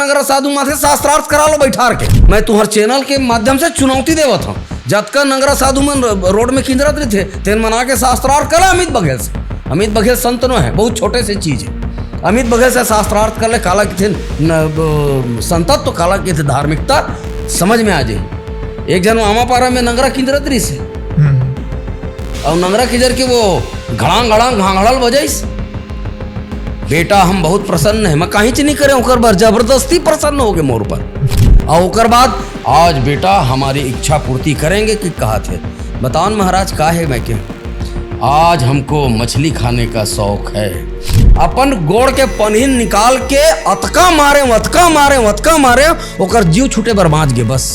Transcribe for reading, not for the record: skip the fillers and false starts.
नगरा साधु माथे शास्त्रार्थ करा लो बैठार के। मैं तुम्हारे चैनल के माध्यम से चुनौती देवत हूँ, जतका नगरा साधु मन रोड में खिंजरत रहे थे तेन मना के शास्त्रार्थ करा अमित बघेल से। अमित बघेल संत नो है, बहुत छोटे से चीज है। अमित बघेल से शास्त्रार्थ कर ले, काला की थे संतत तो काला की थे धार्मिकता समझ में आ जाए। एक जन आमापारा में नगरा खिंजरत रही से और नगरा खिंजर के वो घड़ांग घड़ांग घांगड़ल बजाइस। बेटा हम बहुत प्रसन्न है, मैं कहीं नहीं करे ओकर बार जबरदस्ती प्रसन्न हो गए मोर पर। और ओकर बाद आज बेटा हमारी इच्छा पूर्ति करेंगे कि कहा थे। बताओ महाराज का है मैं क्या, आज हमको मछली खाने का शौक है। अपन गोड़ के पन्हीन निकाल के अतका मारे ओकर जीव छूटे बर्बाद गे बस।